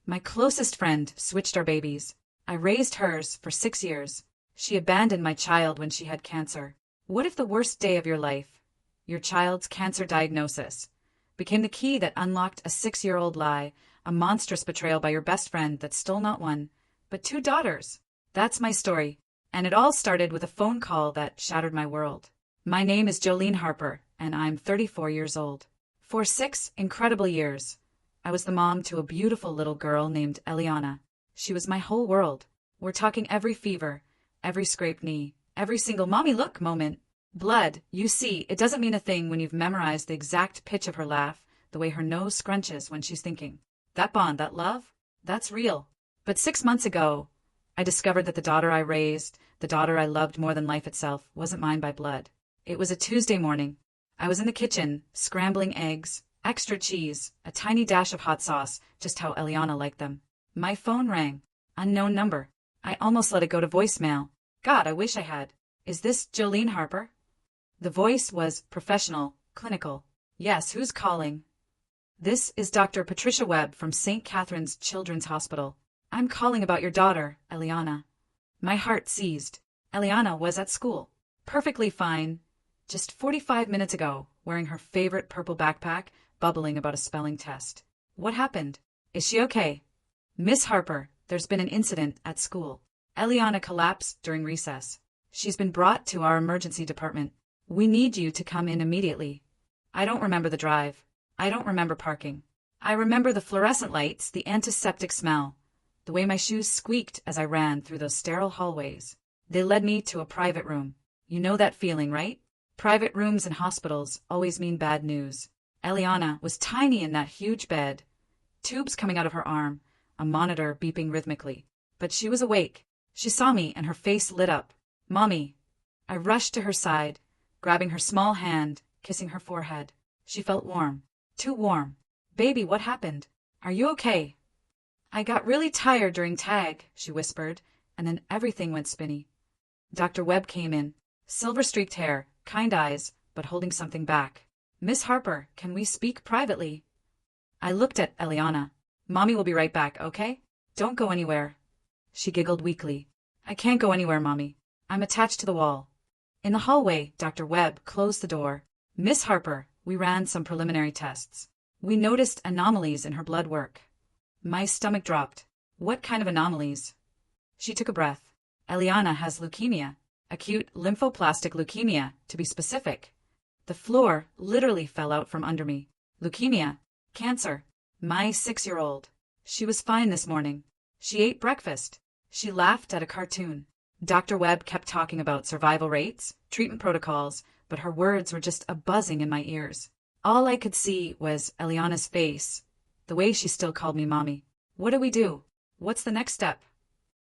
My closest friend switched our babies. I raised hers for 6 years. She abandoned my child when she had cancer. What if the worst day of your life, your child's cancer diagnosis, became the key that unlocked a 6-year-old lie, a monstrous betrayal by your best friend that stole not one, but 2 daughters? That's my story, and it all started with a phone call that shattered my world. My name is Jolene Harper, and I'm 34 years old. For 6 incredible years, I was the mom to a beautiful little girl named Eliana. She was my whole world. We're talking every fever, every scraped knee, every single "mommy look" moment. Blood, you see, it doesn't mean a thing when you've memorized the exact pitch of her laugh, the way her nose scrunches when she's thinking. That bond, that love, that's real. But 6 months ago, I discovered that the daughter I raised, the daughter I loved more than life itself, wasn't mine by blood. It was a Tuesday morning. I was in the kitchen, scrambling eggs, extra cheese, a tiny dash of hot sauce, just how Eliana liked them. My phone rang. Unknown number. I almost let it go to voicemail. God, I wish I had. Is this Jolene Harper? The voice was professional, clinical. Yes, who's calling? This is Dr. Patricia Webb from St. Catherine's Children's Hospital. I'm calling about your daughter, Eliana. My heart seized. Eliana was at school. Perfectly fine. Just 45 minutes ago, wearing her favorite purple backpack, bubbling about a spelling test. What happened? Is she okay? Miss Harper, there's been an incident at school. Eliana collapsed during recess. She's been brought to our emergency department. We need you to come in immediately. I don't remember the drive. I don't remember parking. I remember the fluorescent lights, the antiseptic smell, the way my shoes squeaked as I ran through those sterile hallways. They led me to a private room. You know that feeling, right? Private rooms in hospitals always mean bad news. Eliana was tiny in that huge bed, tubes coming out of her arm, a monitor beeping rhythmically. But she was awake. She saw me and her face lit up. Mommy. I rushed to her side, grabbing her small hand, kissing her forehead. She felt warm. Too warm. Baby, what happened? Are you okay? I got really tired during tag, she whispered, and then everything went spinny. Dr. Webb came in. Silver-streaked hair, kind eyes, but holding something back. Miss Harper, can we speak privately? I looked at Eliana. Mommy will be right back, okay? Don't go anywhere. She giggled weakly. I can't go anywhere, Mommy. I'm attached to the wall. In the hallway, Dr. Webb closed the door. Miss Harper, we ran some preliminary tests. We noticed anomalies in her blood work. My stomach dropped. What kind of anomalies? She took a breath. Eliana has leukemia. Acute lymphoplastic leukemia, to be specific. The floor literally fell out from under me. Leukemia. Cancer. My 6-year-old. She was fine this morning. She ate breakfast. She laughed at a cartoon. Dr. Webb kept talking about survival rates, treatment protocols, but her words were just a buzzing in my ears. All I could see was Eliana's face, the way she still called me Mommy. What do we do? What's the next step?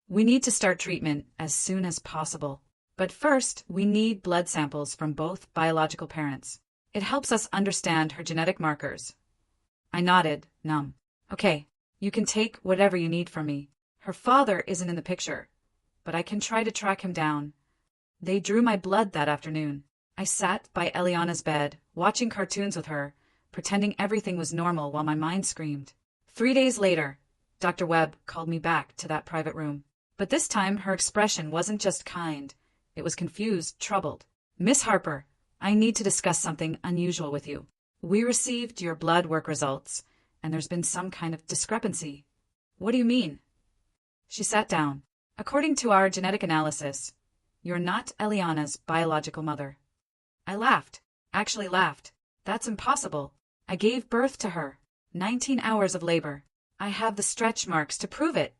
We need to start treatment as soon as possible. But first, we need blood samples from both biological parents. It helps us understand her genetic markers. I nodded, numb. Okay, you can take whatever you need from me. Her father isn't in the picture, but I can try to track him down. They drew my blood that afternoon. I sat by Eliana's bed, watching cartoons with her, pretending everything was normal while my mind screamed. 3 days later, Dr. Webb called me back to that private room. But this time her expression wasn't just kind. It was confused, troubled. Miss Harper, I need to discuss something unusual with you. We received your blood work results, and there's been some kind of discrepancy. What do you mean? She sat down. According to our genetic analysis, you're not Eliana's biological mother. I laughed. Actually laughed. That's impossible. I gave birth to her. 19 hours of labor. I have the stretch marks to prove it.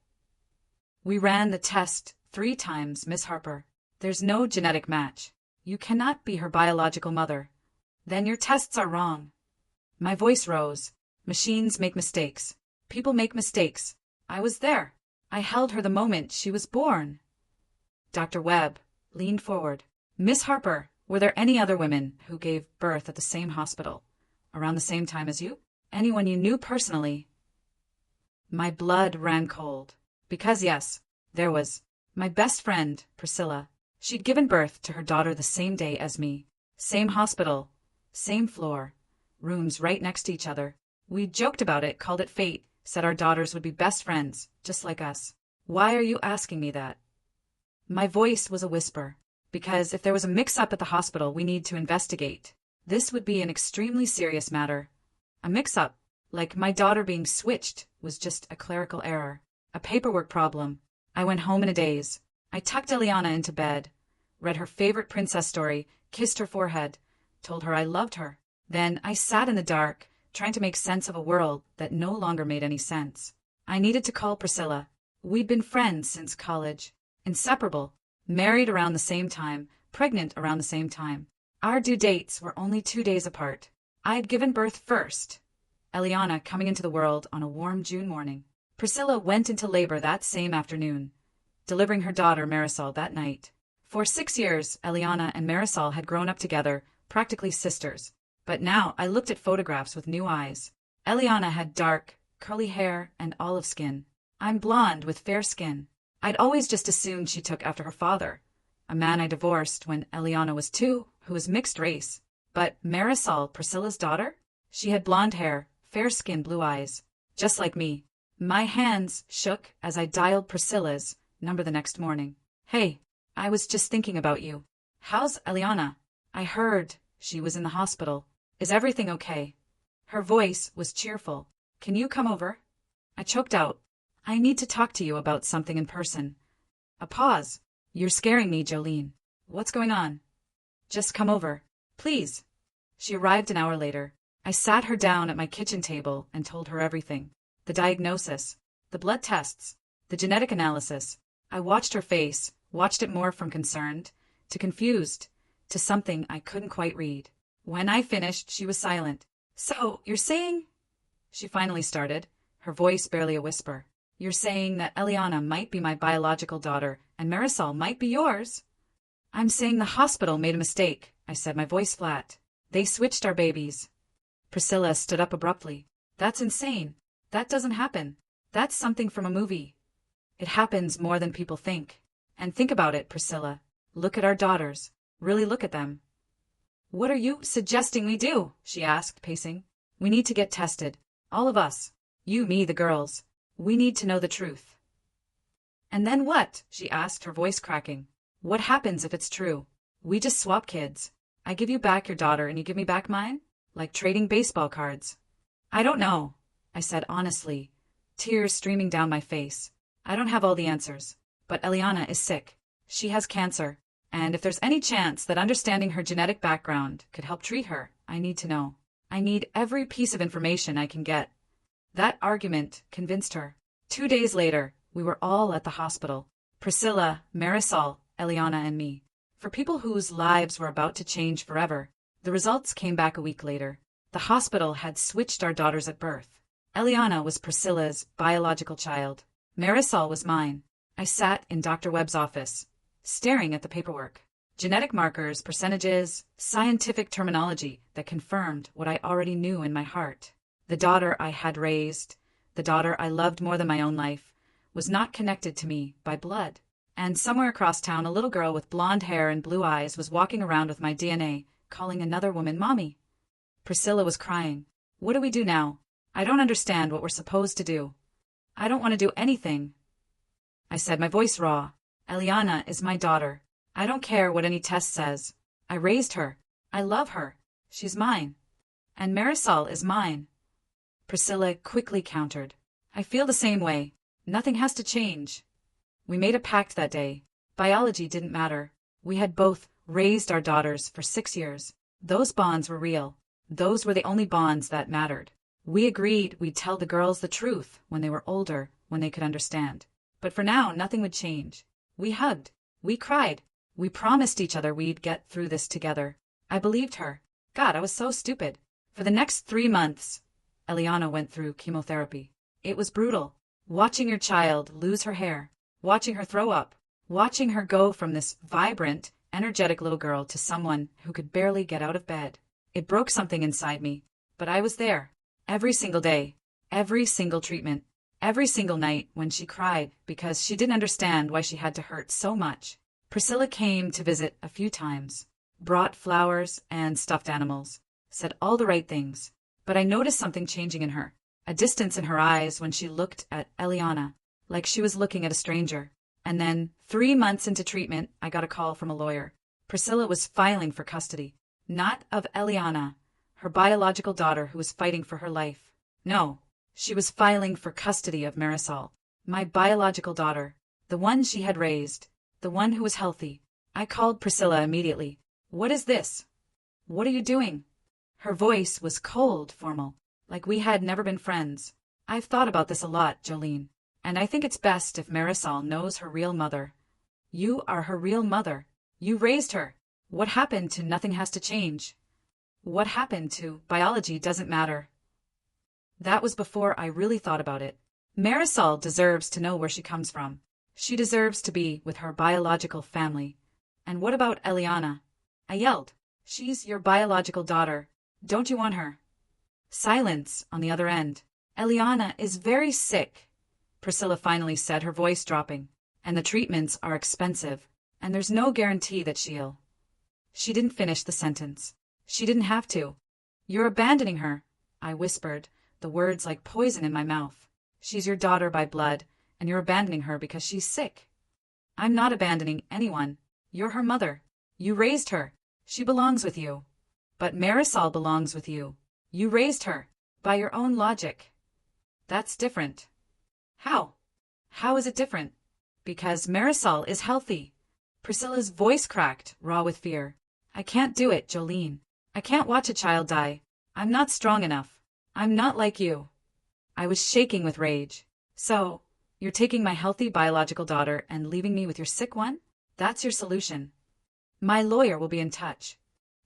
We ran the test 3 times, Miss Harper. There's no genetic match. You cannot be her biological mother. Then your tests are wrong. My voice rose. Machines make mistakes. People make mistakes. I was there. I held her the moment she was born. Dr. Webb leaned forward. Miss Harper, were there any other women who gave birth at the same hospital, around the same time as you? Anyone you knew personally? My blood ran cold. Because yes, there was. My best friend, Priscilla. She'd given birth to her daughter the same day as me. Same hospital. Same floor. Rooms right next to each other. We joked about it, called it fate, said our daughters would be best friends, just like us. Why are you asking me that? My voice was a whisper. Because if there was a mix-up at the hospital, we need to investigate. This would be an extremely serious matter. A mix-up, like my daughter being switched, was just a clerical error. A paperwork problem. I went home in a daze. I tucked Eliana into bed, read her favorite princess story, kissed her forehead, told her I loved her. Then I sat in the dark, trying to make sense of a world that no longer made any sense. I needed to call Priscilla. We'd been friends since college. Inseparable. Married around the same time, pregnant around the same time. Our due dates were only 2 days apart. I'd given birth first, Eliana coming into the world on a warm June morning. Priscilla went into labor that same afternoon, delivering her daughter Marisol that night. For 6 years, Eliana and Marisol had grown up together, practically sisters. But now I looked at photographs with new eyes. Eliana had dark, curly hair and olive skin. I'm blonde with fair skin. I'd always just assumed she took after her father, a man I divorced when Eliana was 2, who was mixed race. But Marisol, Priscilla's daughter? She had blonde hair, fair skin, blue eyes, just like me. My hands shook as I dialed Priscilla's number the next morning. Hey, I was just thinking about you. How's Eliana? I heard she was in the hospital. Is everything okay? Her voice was cheerful. Can you come over? I choked out. I need to talk to you about something in person. A pause. You're scaring me, Jolene. What's going on? Just come over, please. She arrived an hour later. I sat her down at my kitchen table and told her everything. The diagnosis, the blood tests, the genetic analysis. I watched her face, watched it more from concerned, to confused, to something I couldn't quite read. When I finished, she was silent. So, you're saying? She finally started, her voice barely a whisper. You're saying that Eliana might be my biological daughter and Marisol might be yours? I'm saying the hospital made a mistake, I said, my voice flat. They switched our babies. Priscilla stood up abruptly. That's insane. That doesn't happen. That's something from a movie. It happens more than people think. And think about it, Priscilla. Look at our daughters. Really look at them. What are you suggesting we do? She asked, pacing. We need to get tested. All of us. You, me, the girls. We need to know the truth. And then what? She asked, her voice cracking. What happens if it's true? We just swap kids. I give you back your daughter and you give me back mine? Like trading baseball cards. I don't know, I said honestly, tears streaming down my face. I don't have all the answers. But Eliana is sick. She has cancer. And if there's any chance that understanding her genetic background could help treat her, I need to know. I need every piece of information I can get. That argument convinced her. 2 days later, we were all at the hospital. Priscilla, Marisol, Eliana, and me. For people whose lives were about to change forever. The results came back a week later. The hospital had switched our daughters at birth. Eliana was Priscilla's biological child. Marisol was mine. I sat in Dr. Webb's office, staring at the paperwork. Genetic markers, percentages, scientific terminology that confirmed what I already knew in my heart. The daughter I had raised, the daughter I loved more than my own life, was not connected to me by blood. And somewhere across town, a little girl with blonde hair and blue eyes was walking around with my DNA, calling another woman mommy. Priscilla was crying. What do we do now? I don't understand what we're supposed to do. I don't want to do anything. I said, my voice raw. Eliana is my daughter. I don't care what any test says. I raised her. I love her. She's mine. And Marisol is mine. Priscilla quickly countered. I feel the same way. Nothing has to change. We made a pact that day. Biology didn't matter. We had both raised our daughters for 6 years. Those bonds were real. Those were the only bonds that mattered. We agreed we'd tell the girls the truth when they were older, when they could understand. But for now, nothing would change. We hugged. We cried. We promised each other we'd get through this together. I believed her. God, I was so stupid. For the next 3 months, Eliana went through chemotherapy. It was brutal. Watching your child lose her hair, watching her throw up, watching her go from this vibrant, energetic little girl to someone who could barely get out of bed. It broke something inside me, but I was there. Every single day, every single treatment, every single night when she cried because she didn't understand why she had to hurt so much. Priscilla came to visit a few times, brought flowers and stuffed animals, said all the right things. But I noticed something changing in her. a distance in her eyes when she looked at Eliana, like she was looking at a stranger. And then, 3 months into treatment, I got a call from a lawyer. Priscilla was filing for custody. Not of Eliana, her biological daughter who was fighting for her life. No, she was filing for custody of Marisol, my biological daughter, the one she had raised, the one who was healthy. I called Priscilla immediately. What is this? What are you doing? Her voice was cold, formal, like we had never been friends. I've thought about this a lot, Jolene, and I think it's best if Marisol knows her real mother. You are her real mother. You raised her. What happened to nothing has to change? What happened to biology doesn't matter? That was before I really thought about it. Marisol deserves to know where she comes from. She deserves to be with her biological family. And what about Eliana? I yelled. She's your biological daughter. Don't you want her? Silence on the other end. Eliana is very sick, Priscilla finally said, her voice dropping. And the treatments are expensive. And there's no guarantee that she'll. She didn't finish the sentence. She didn't have to. You're abandoning her, I whispered, the words like poison in my mouth. She's your daughter by blood, and you're abandoning her because she's sick. I'm not abandoning anyone. You're her mother. You raised her. She belongs with you. But Marisol belongs with you. You raised her. By your own logic. That's different. How? How is it different? Because Marisol is healthy. Priscilla's voice cracked, raw with fear. I can't do it, Jolene. I can't watch a child die. I'm not strong enough. I'm not like you. I was shaking with rage. So, you're taking my healthy biological daughter and leaving me with your sick one? That's your solution. My lawyer will be in touch.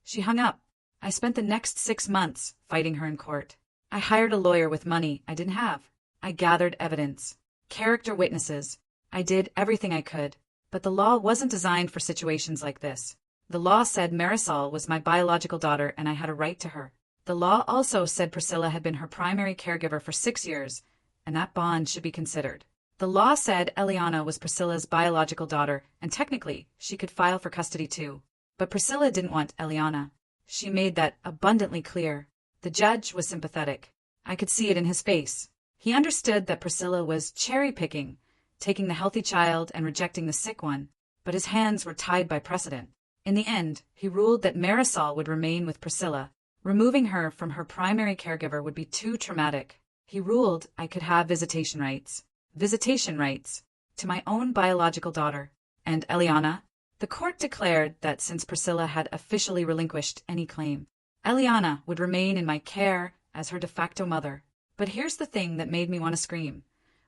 She hung up. I spent the next 6 months fighting her in court. I hired a lawyer with money I didn't have. I gathered evidence. Character witnesses. I did everything I could. But the law wasn't designed for situations like this. The law said Marisol was my biological daughter and I had a right to her. The law also said Priscilla had been her primary caregiver for 6 years, and that bond should be considered. The law said Eliana was Priscilla's biological daughter, and technically, she could file for custody too. But Priscilla didn't want Eliana. She made that abundantly clear. The judge was sympathetic. I could see it in his face. He understood that Priscilla was cherry-picking, taking the healthy child and rejecting the sick one, but his hands were tied by precedent. In the end, he ruled that Marisol would remain with Priscilla. Removing her from her primary caregiver would be too traumatic. He ruled I could have visitation rights to my own biological daughter. And Eliana? The court declared that since Priscilla had officially relinquished any claim, Eliana would remain in my care as her de facto mother. But here's the thing that made me want to scream.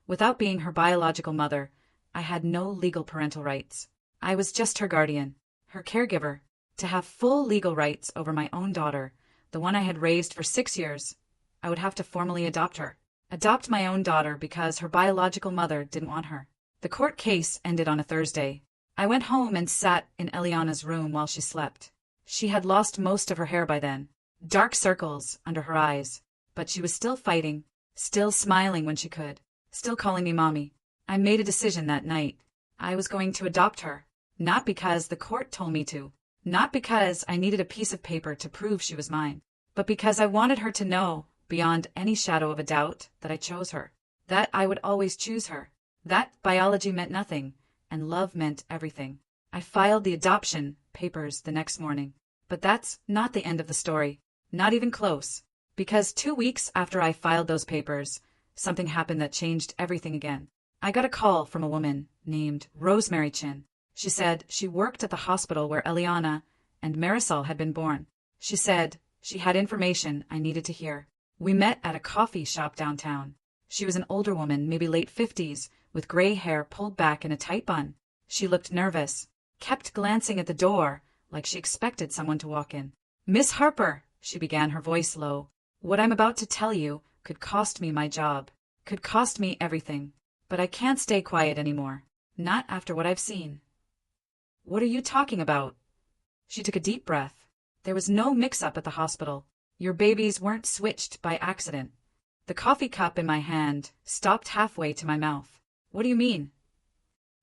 Without being her biological mother, I had no legal parental rights. I was just her guardian, her caregiver. To have full legal rights over my own daughter, the one I had raised for 6 years, I would have to formally adopt her. Adopt my own daughter because her biological mother didn't want her. The court case ended on a Thursday. I went home and sat in Eliana's room while she slept. She had lost most of her hair by then, dark circles under her eyes, but she was still fighting, still smiling when she could, still calling me mommy. I made a decision that night. I was going to adopt her, not because the court told me to, not because I needed a piece of paper to prove she was mine, but because I wanted her to know, beyond any shadow of a doubt, that I chose her, that I would always choose her, that biology meant nothing, and love meant everything. I filed the adoption papers the next morning. But that's not the end of the story, not even close, because 2 weeks after I filed those papers, something happened that changed everything again. I got a call from a woman named Rosemary Chin. She said she worked at the hospital where Eliana and Marisol had been born. She said she had information I needed to hear. We met at a coffee shop downtown. She was an older woman, maybe late 50s, with gray hair pulled back in a tight bun. She looked nervous, kept glancing at the door, like she expected someone to walk in. "Miss Harper," she began, her voice low, "what I'm about to tell you could cost me my job, could cost me everything. But I can't stay quiet anymore. Not after what I've seen." "What are you talking about?" She took a deep breath. "There was no mix-up at the hospital. Your babies weren't switched by accident." The coffee cup in my hand stopped halfway to my mouth. "What do you mean?"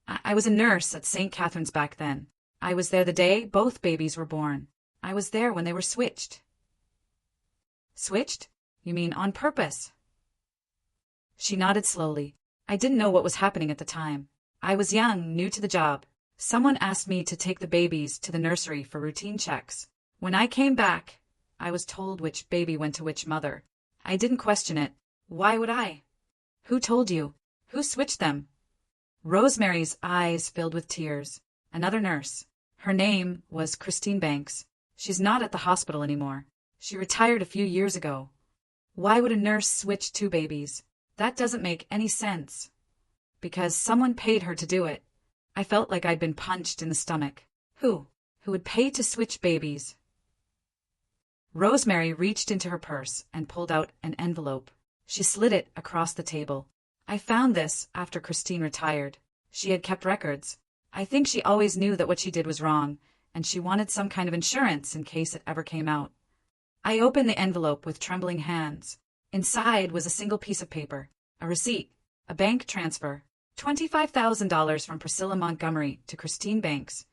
I was a nurse at St. Catherine's back then. I was there the day both babies were born. I was there when they were switched." "Switched? You mean on purpose?" She nodded slowly. I didn't know what was happening at the time. I was young, new to the job. Someone asked me to take the babies to the nursery for routine checks. When I came back, I was told which baby went to which mother. I didn't question it. Why would I? Who told you? Who switched them? Rosemary's eyes filled with tears. Another nurse. Her name was Christine Banks. She's not at the hospital anymore. She retired a few years ago. Why would a nurse switch two babies? That doesn't make any sense. Because someone paid her to do it. I felt like I'd been punched in the stomach. Who? Who would pay to switch babies? Rosemary reached into her purse and pulled out an envelope. She slid it across the table. I found this after Christine retired. She had kept records. I think she always knew that what she did was wrong, and she wanted some kind of insurance in case it ever came out. I opened the envelope with trembling hands. Inside was a single piece of paper, a receipt, a bank transfer, $25,000 from Priscilla Montgomery to Christine Banks,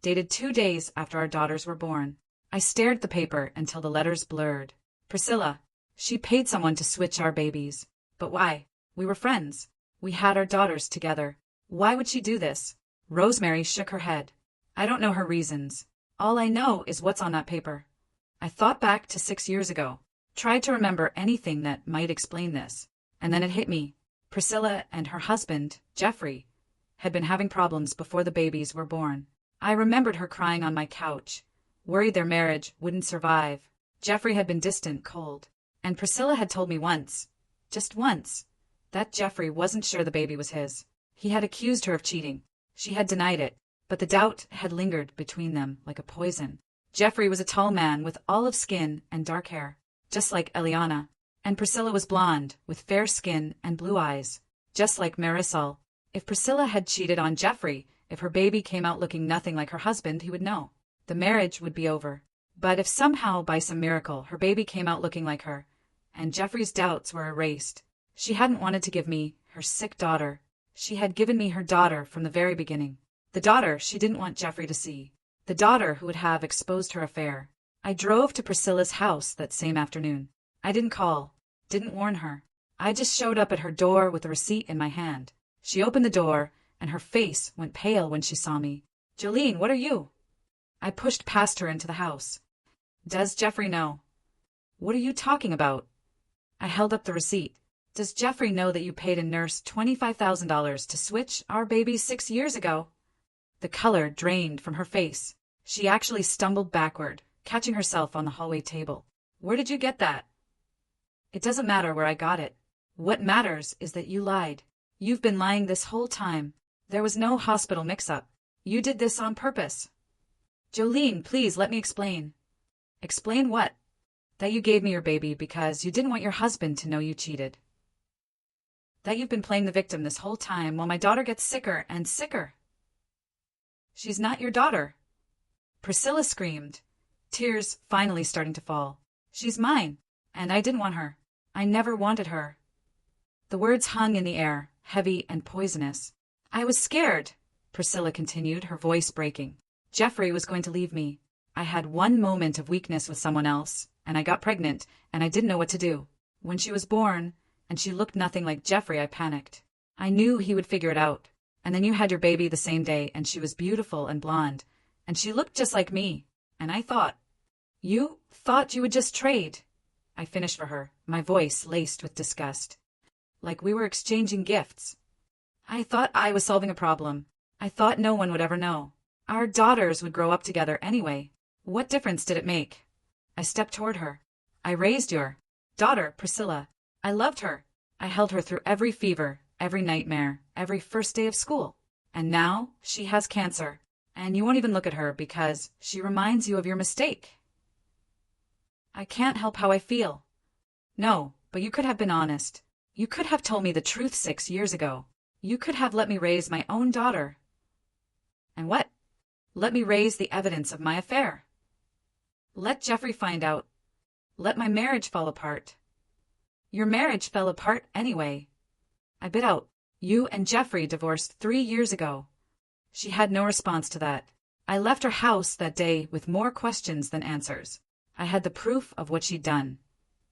dated 2 days after our daughters were born. I stared at the paper until the letters blurred. Priscilla. She paid someone to switch our babies. But why? We were friends. We had our daughters together. Why would she do this? Rosemary shook her head. I don't know her reasons. All I know is what's on that paper. I thought back to 6 years ago. Tried to remember anything that might explain this. And then it hit me. Priscilla and her husband, Jeffrey, had been having problems before the babies were born. I remembered her crying on my couch, worried their marriage wouldn't survive. Jeffrey had been distant, cold. And Priscilla had told me once, just once, that Jeffrey wasn't sure the baby was his. He had accused her of cheating. She had denied it, but the doubt had lingered between them like a poison. Jeffrey was a tall man with olive skin and dark hair, just like Eliana. And Priscilla was blonde, with fair skin and blue eyes, just like Marisol. If Priscilla had cheated on Jeffrey, if her baby came out looking nothing like her husband, he would know. The marriage would be over. But if somehow, by some miracle, her baby came out looking like her, and Jeffrey's doubts were erased, she hadn't wanted to give me her sick daughter. She had given me her daughter from the very beginning. The daughter she didn't want Jeffrey to see. The daughter who would have exposed her affair. I drove to Priscilla's house that same afternoon. I didn't call, didn't warn her. I just showed up at her door with a receipt in my hand. She opened the door, and her face went pale when she saw me. Jolene, what are you? I pushed past her into the house. Does Jeffrey know? What are you talking about? I held up the receipt. Does Jeffrey know that you paid a nurse $25,000 to switch our babies 6 years ago? The color drained from her face. She actually stumbled backward, catching herself on the hallway table. Where did you get that? It doesn't matter where I got it. What matters is that you lied. You've been lying this whole time. There was no hospital mix-up. You did this on purpose. Jolene, please let me explain. Explain what? That you gave me your baby because you didn't want your husband to know you cheated. That you've been playing the victim this whole time while my daughter gets sicker and sicker. She's not your daughter. Priscilla screamed, tears finally starting to fall. She's mine, and I didn't want her. I never wanted her. The words hung in the air, heavy and poisonous. I was scared, Priscilla continued, her voice breaking. Jeffrey was going to leave me. I had one moment of weakness with someone else, and I got pregnant, and I didn't know what to do. When she was born, and she looked nothing like Jeffrey, I panicked. I knew he would figure it out. And then you had your baby the same day, and she was beautiful and blonde, and she looked just like me. And I thought, you thought you would just trade. I finished for her, my voice laced with disgust. Like we were exchanging gifts. I thought I was solving a problem. I thought no one would ever know. Our daughters would grow up together anyway. What difference did it make? I stepped toward her. I raised your daughter, Priscilla. I loved her. I held her through every fever, every nightmare, every first day of school. And now she has cancer. And you won't even look at her because she reminds you of your mistake. I can't help how I feel. No, but you could have been honest. You could have told me the truth 6 years ago. You could have let me raise my own daughter. And what? Let me raise the evidence of my affair. Let Jeffrey find out. Let my marriage fall apart. Your marriage fell apart anyway. I bit out. You and Jeffrey divorced 3 years ago. She had no response to that. I left her house that day with more questions than answers. I had the proof of what she'd done,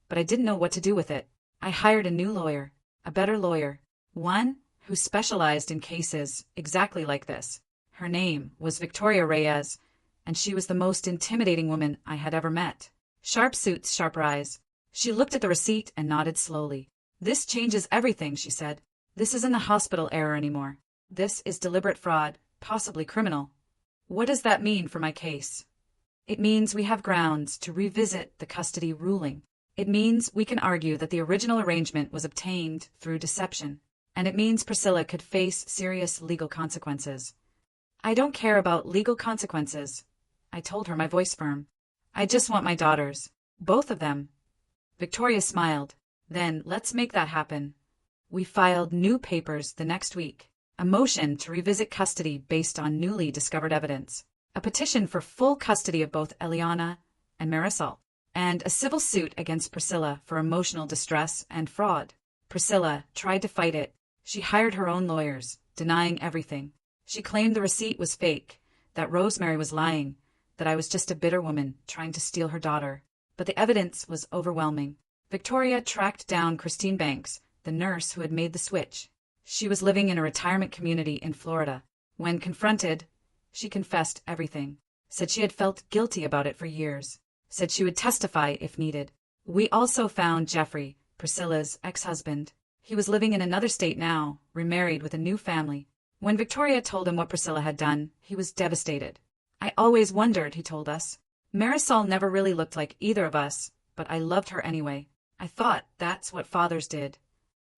but I didn't know what to do with it. I hired a new lawyer, a better lawyer, one who specialized in cases exactly like this. Her name was Victoria Reyes, and she was the most intimidating woman I had ever met. Sharp suits, sharper eyes. She looked at the receipt and nodded slowly. "This changes everything," she said. "This isn't a hospital error anymore. This is deliberate fraud, possibly criminal." "What does that mean for my case?" "It means we have grounds to revisit the custody ruling. It means we can argue that the original arrangement was obtained through deception. And it means Priscilla could face serious legal consequences." "I don't care about legal consequences," I told her, my voice firm. "I just want my daughters. Both of them." Victoria smiled. "Then let's make that happen." We filed new papers the next week. A motion to revisit custody based on newly discovered evidence. A petition for full custody of both Eliana and Marisol. And a civil suit against Priscilla for emotional distress and fraud. Priscilla tried to fight it. She hired her own lawyers, denying everything. She claimed the receipt was fake, that Rosemary was lying, that I was just a bitter woman trying to steal her daughter. But the evidence was overwhelming. Victoria tracked down Christine Banks, the nurse who had made the switch. She was living in a retirement community in Florida. When confronted, she confessed everything. Said she had felt guilty about it for years. Said she would testify if needed. We also found Jeffrey, Priscilla's ex-husband. He was living in another state now, remarried with a new family. When Victoria told him what Priscilla had done, he was devastated. "I always wondered," he told us. "Marisol never really looked like either of us, but I loved her anyway. I thought that's what fathers did."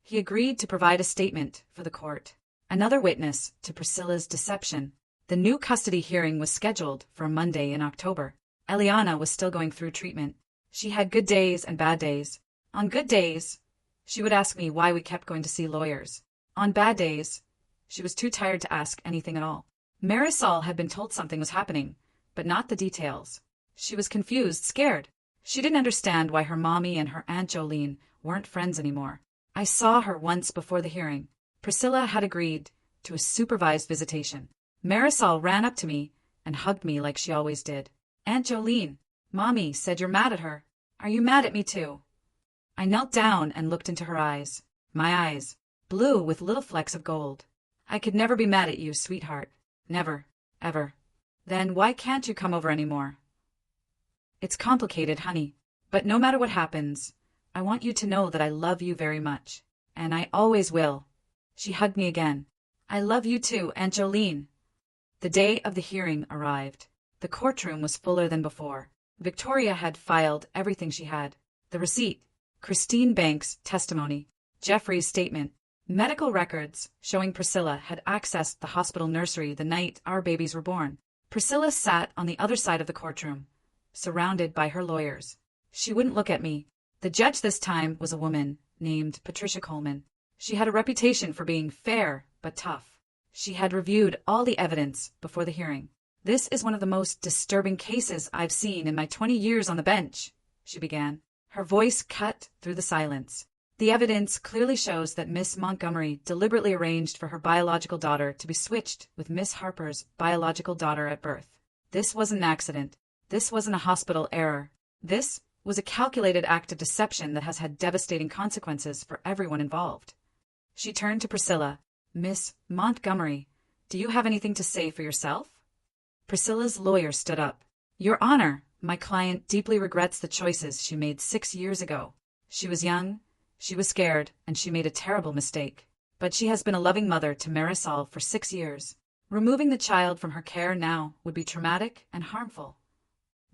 He agreed to provide a statement for the court. Another witness to Priscilla's deception. The new custody hearing was scheduled for a Monday in October. Eliana was still going through treatment. She had good days and bad days. On good days, she would ask me why we kept going to see lawyers. On bad days, she was too tired to ask anything at all. Marisol had been told something was happening, but not the details. She was confused, scared. She didn't understand why her mommy and her Aunt Jolene weren't friends anymore. I saw her once before the hearing. Priscilla had agreed to a supervised visitation. Marisol ran up to me and hugged me like she always did. "Aunt Jolene, Mommy said you're mad at her. Are you mad at me too?" I knelt down and looked into her eyes. My eyes, blue with little flecks of gold. "I could never be mad at you, sweetheart. Never. Ever." "Then why can't you come over anymore?" "It's complicated, honey. But no matter what happens, I want you to know that I love you very much. And I always will." She hugged me again. "I love you too, Aunt Jolene." The day of the hearing arrived. The courtroom was fuller than before. Victoria had filed everything she had. The receipt, Christine Banks' testimony, Jeffrey's statement, medical records showing Priscilla had accessed the hospital nursery the night our babies were born. Priscilla sat on the other side of the courtroom, surrounded by her lawyers. She wouldn't look at me. The judge this time was a woman named Patricia Coleman. She had a reputation for being fair but tough. She had reviewed all the evidence before the hearing. "This is one of the most disturbing cases I've seen in my 20 years on the bench," she began. Her voice cut through the silence. "The evidence clearly shows that Miss Montgomery deliberately arranged for her biological daughter to be switched with Miss Harper's biological daughter at birth. This wasn't an accident. This wasn't a hospital error. This was a calculated act of deception that has had devastating consequences for everyone involved." She turned to Priscilla. "Miss Montgomery, do you have anything to say for yourself?" Priscilla's lawyer stood up. "Your Honor, my client deeply regrets the choices she made 6 years ago. She was young, she was scared, and she made a terrible mistake. But she has been a loving mother to Marisol for 6 years. Removing the child from her care now would be traumatic and harmful."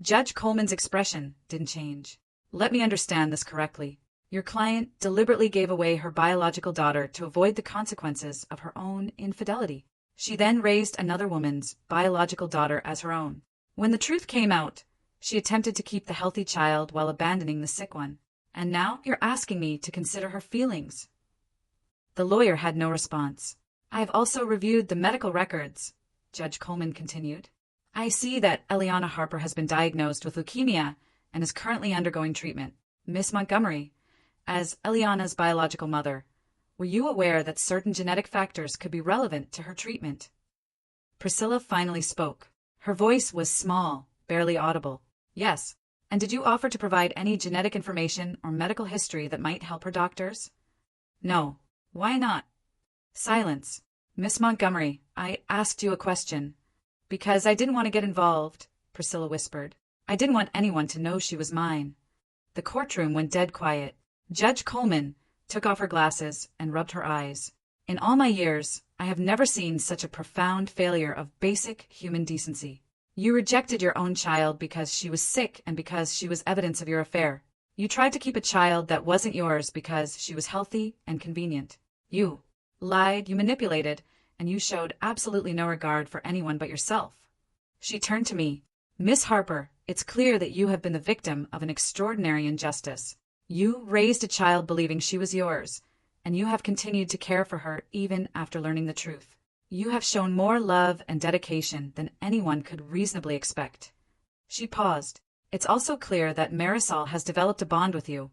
Judge Coleman's expression didn't change. "Let me understand this correctly. Your client deliberately gave away her biological daughter to avoid the consequences of her own infidelity. She then raised another woman's biological daughter as her own. When the truth came out, she attempted to keep the healthy child while abandoning the sick one. And now you're asking me to consider her feelings." The lawyer had no response. "I have also reviewed the medical records," Judge Coleman continued. "I see that Eliana Harper has been diagnosed with leukemia and is currently undergoing treatment. Miss Montgomery, as Eliana's biological mother, were you aware that certain genetic factors could be relevant to her treatment?" Priscilla finally spoke. Her voice was small, barely audible. "Yes. And did you offer to provide any genetic information or medical history that might help her doctors?" "No. Why not? Silence. Miss Montgomery, I asked you a question. Because I didn't want to get involved, Priscilla whispered. I didn't want anyone to know she was mine. The courtroom went dead quiet. Judge Coleman took off her glasses and rubbed her eyes. In all my years, I have never seen such a profound failure of basic human decency. You rejected your own child because she was sick and because she was evidence of your affair. You tried to keep a child that wasn't yours because she was healthy and convenient. You lied, you manipulated, and you showed absolutely no regard for anyone but yourself. She turned to me. Miss Harper, it's clear that you have been the victim of an extraordinary injustice. You raised a child believing she was yours, and you have continued to care for her even after learning the truth. You have shown more love and dedication than anyone could reasonably expect. She paused. It's also clear that Marisol has developed a bond with you,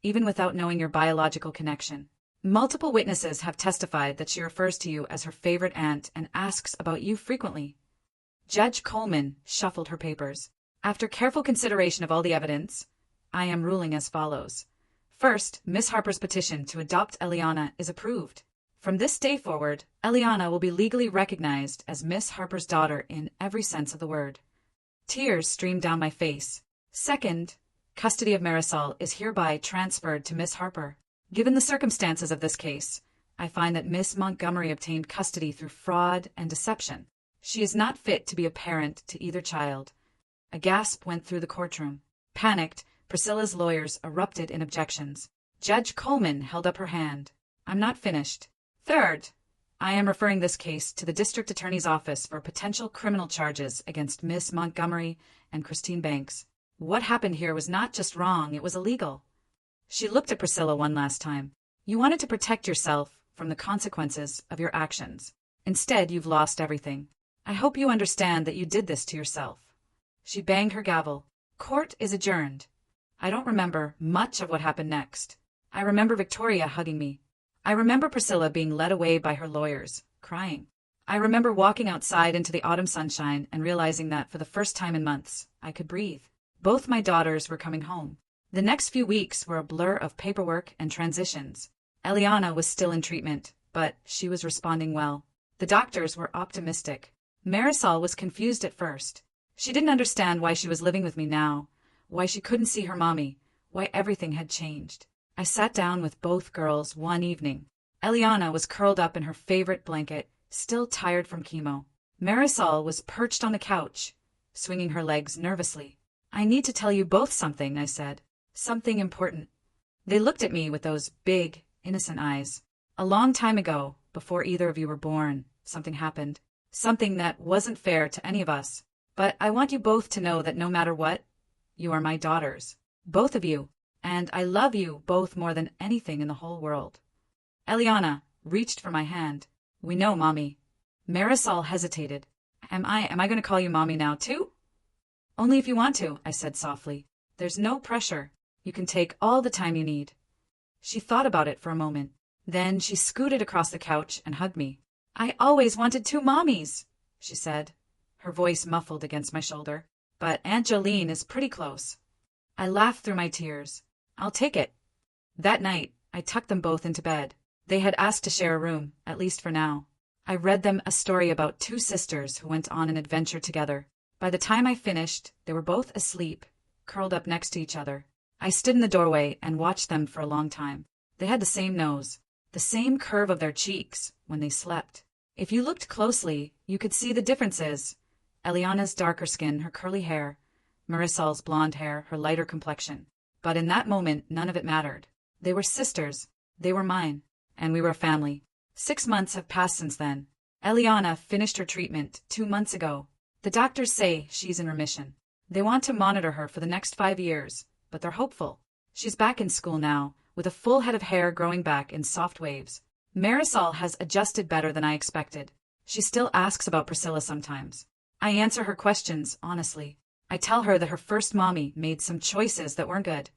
even without knowing your biological connection. Multiple witnesses have testified that she refers to you as her favorite aunt and asks about you frequently. Judge Coleman shuffled her papers. After careful consideration of all the evidence, I am ruling as follows. First, Miss Harper's petition to adopt Eliana is approved. From this day forward, Eliana will be legally recognized as Miss Harper's daughter in every sense of the word. Tears streamed down my face. Second, custody of Marisol is hereby transferred to Miss Harper. Given the circumstances of this case, I find that Miss Montgomery obtained custody through fraud and deception. She is not fit to be a parent to either child. A gasp went through the courtroom. Panicked, Priscilla's lawyers erupted in objections. Judge Coleman held up her hand. I'm not finished. Third, I am referring this case to the district attorney's office for potential criminal charges against Miss Montgomery and Christine Banks. What happened here was not just wrong, it was illegal. She looked at Priscilla one last time. You wanted to protect yourself from the consequences of your actions. Instead, you've lost everything. I hope you understand that you did this to yourself. She banged her gavel. Court is adjourned. I don't remember much of what happened next. I remember Victoria hugging me. I remember Priscilla being led away by her lawyers, crying. I remember walking outside into the autumn sunshine and realizing that for the first time in months, I could breathe. Both my daughters were coming home. The next few weeks were a blur of paperwork and transitions. Eliana was still in treatment, but she was responding well. The doctors were optimistic. Marisol was confused at first. She didn't understand why she was living with me now, why she couldn't see her mommy, why everything had changed. I sat down with both girls one evening. Eliana was curled up in her favorite blanket, still tired from chemo. Marisol was perched on the couch, swinging her legs nervously. I need to tell you both something, I said. Something important. They looked at me with those big, innocent eyes. A long time ago, before either of you were born, something happened. Something that wasn't fair to any of us. But I want you both to know that no matter what, you are my daughters. Both of you. And I love you both more than anything in the whole world. Eliana reached for my hand. We know, Mommy. Marisol hesitated. Am I going to call you Mommy now, too? Only if you want to, I said softly. There's no pressure. You can take all the time you need. She thought about it for a moment. Then she scooted across the couch and hugged me. I always wanted two mommies, she said, her voice muffled against my shoulder. But Aunt Jolene is pretty close. I laughed through my tears. I'll take it. That night, I tucked them both into bed. They had asked to share a room, at least for now. I read them a story about two sisters who went on an adventure together. By the time I finished, they were both asleep, curled up next to each other. I stood in the doorway and watched them for a long time. They had the same nose, the same curve of their cheeks when they slept. If you looked closely, you could see the differences. Eliana's darker skin, her curly hair, Marisol's blonde hair, her lighter complexion. But in that moment, none of it mattered. They were sisters. They were mine. And we were a family. 6 months have passed since then. Eliana finished her treatment 2 months ago. The doctors say she's in remission. They want to monitor her for the next 5 years, but they're hopeful. She's back in school now, with a full head of hair growing back in soft waves. Marisol has adjusted better than I expected. She still asks about Priscilla sometimes. I answer her questions, honestly. I tell her that her first mommy made some choices that weren't good,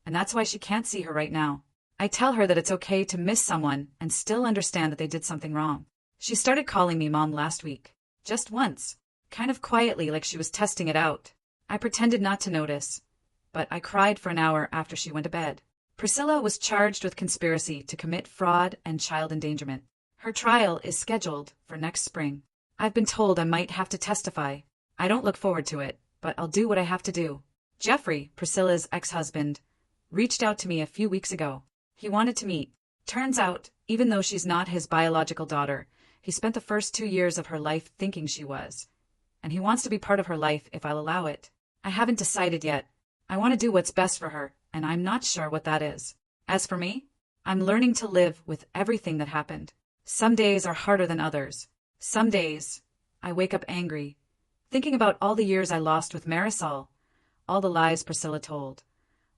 and that's why she can't see her right now. I tell her that it's okay to miss someone and still understand that they did something wrong. She started calling me Mom last week. Just once. Kind of quietly, like she was testing it out. I pretended not to notice, but I cried for an hour after she went to bed. Priscilla was charged with conspiracy to commit fraud and child endangerment. Her trial is scheduled for next spring. I've been told I might have to testify. I don't look forward to it, but I'll do what I have to do. Jeffrey, Priscilla's ex-husband, reached out to me a few weeks ago. He wanted to meet. Turns out, even though she's not his biological daughter, he spent the first 2 years of her life thinking she was. And he wants to be part of her life if I'll allow it. I haven't decided yet. I want to do what's best for her, and I'm not sure what that is. As for me, I'm learning to live with everything that happened. Some days are harder than others. Some days, I wake up angry, thinking about all the years I lost with Marisol, all the lies Priscilla told,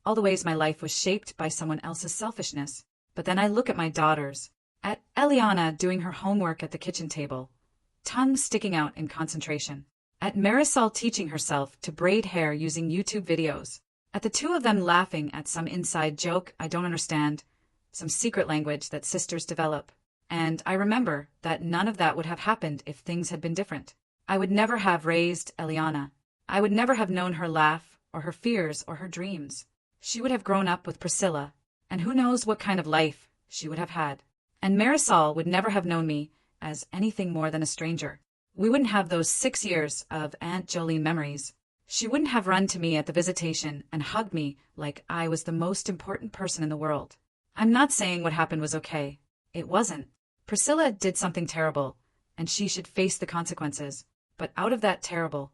all the ways my life was shaped by someone else's selfishness. But then I look at my daughters, at Eliana doing her homework at the kitchen table, tongue sticking out in concentration, at Marisol teaching herself to braid hair using YouTube videos, at the two of them laughing at some inside joke I don't understand, some secret language that sisters develop. And I remember that none of that would have happened if things had been different. I would never have raised Eliana. I would never have known her laugh, or her fears, or her dreams. She would have grown up with Priscilla, and who knows what kind of life she would have had. And Marisol would never have known me as anything more than a stranger. We wouldn't have those 6 years of Aunt Jolene memories. She wouldn't have run to me at the visitation and hugged me like I was the most important person in the world. I'm not saying what happened was okay. It wasn't. Priscilla did something terrible, and she should face the consequences. But out of that terrible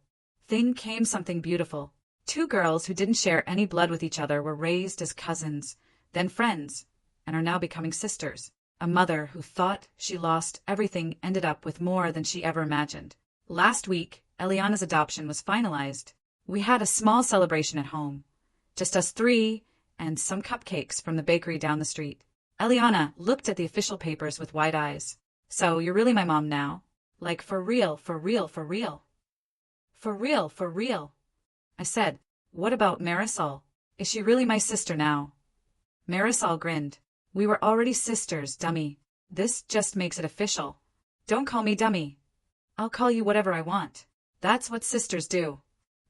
thing came something beautiful. 2 girls who didn't share any blood with each other were raised as cousins, then friends, and are now becoming sisters. A mother who thought she lost everything ended up with more than she ever imagined. Last week, Eliana's adoption was finalized. We had a small celebration at home. Just us 3, and some cupcakes from the bakery down the street. Eliana looked at the official papers with wide eyes. So you're really my mom now? Like for real, for real, for real? For real, for real? I said, what about Marisol? Is she really my sister now? Marisol grinned. We were already sisters, dummy. This just makes it official. Don't call me dummy. I'll call you whatever I want. That's what sisters do.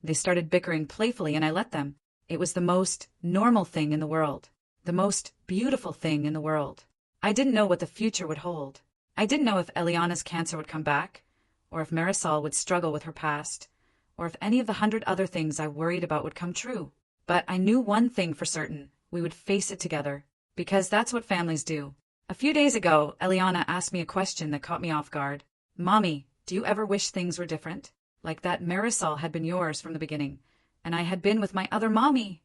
They started bickering playfully and I let them. It was the most normal thing in the world. The most beautiful thing in the world. I didn't know what the future would hold. I didn't know if Eliana's cancer would come back, or if Marisol would struggle with her past, or if any of the 100 other things I worried about would come true. But I knew one thing for certain. We would face it together. Because that's what families do. A few days ago, Eliana asked me a question that caught me off guard. Mommy, do you ever wish things were different? Like that Marisol had been yours from the beginning, and I had been with my other mommy.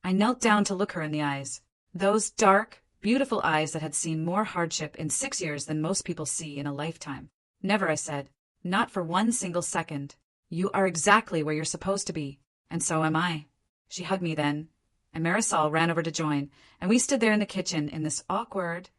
I knelt down to look her in the eyes. Those dark, beautiful eyes that had seen more hardship in 6 years than most people see in a lifetime. Never, I said. Not for one single second. You are exactly where you're supposed to be, and so am I. She hugged me then, and Marisol ran over to join, and we stood there in the kitchen in this awkward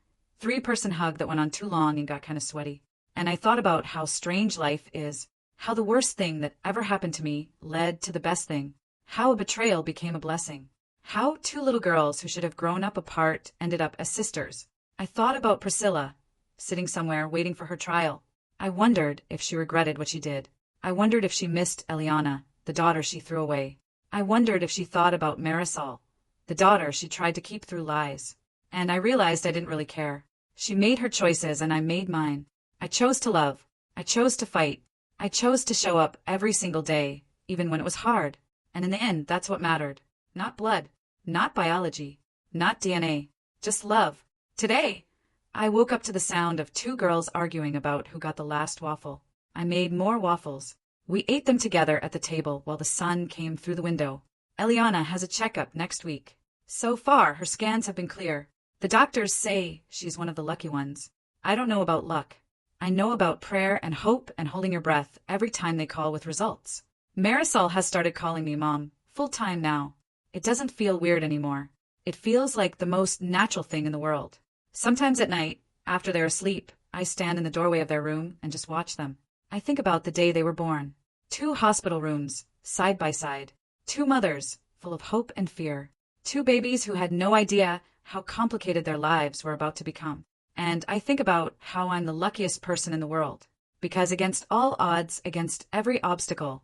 3-person hug that went on too long and got kind of sweaty. And I thought about how strange life is, how the worst thing that ever happened to me led to the best thing, how a betrayal became a blessing, how 2 little girls who should have grown up apart ended up as sisters. I thought about Priscilla, sitting somewhere waiting for her trial. I wondered if she regretted what she did. I wondered if she missed Eliana, the daughter she threw away. I wondered if she thought about Marisol, the daughter she tried to keep through lies. And I realized I didn't really care. She made her choices and I made mine. I chose to love. I chose to fight. I chose to show up every single day, even when it was hard. And in the end, that's what mattered. Not blood, not biology, not DNA, just love. Today, I woke up to the sound of 2 girls arguing about who got the last waffle. I made more waffles. We ate them together at the table while the sun came through the window. Eliana has a checkup next week. So far, her scans have been clear. The doctors say she's one of the lucky ones. I don't know about luck. I know about prayer and hope and holding your breath every time they call with results. Marisol has started calling me Mom, full-time now. It doesn't feel weird anymore. It feels like the most natural thing in the world. Sometimes at night, after they're asleep, I stand in the doorway of their room and just watch them. I think about the day they were born. 2 hospital rooms, side by side. 2 mothers, full of hope and fear. 2 babies who had no idea how complicated their lives were about to become. And I think about how I'm the luckiest person in the world. Because against all odds, against every obstacle,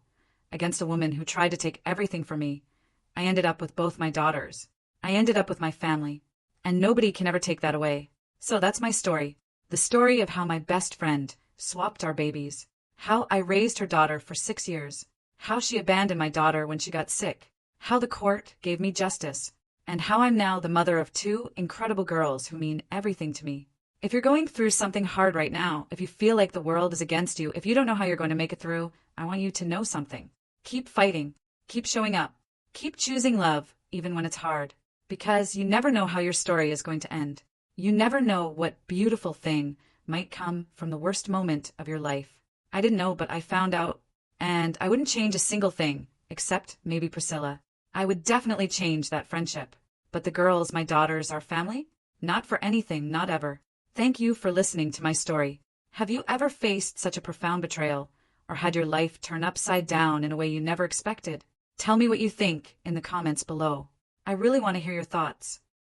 against a woman who tried to take everything from me, I ended up with both my daughters. I ended up with my family. and nobody can ever take that away. So that's my story. The story of how my best friend swapped our babies. How I raised her daughter for 6 years. How she abandoned my daughter when she got sick. How the court gave me justice. And how I'm now the mother of 2 incredible girls who mean everything to me. If you're going through something hard right now, if you feel like the world is against you, if you don't know how you're going to make it through, I want you to know something. Keep fighting. Keep showing up. Keep choosing love, even when it's hard. Because you never know how your story is going to end. You never know what beautiful thing might come from the worst moment of your life. I didn't know, but I found out. And I wouldn't change a single thing, except maybe Priscilla. I would definitely change that friendship. But the girls, my daughters, our family? Not for anything, not ever. Thank you for listening to my story. Have you ever faced such a profound betrayal? Or had your life turn upside down in a way you never expected? Tell me what you think in the comments below. I really want to hear your thoughts.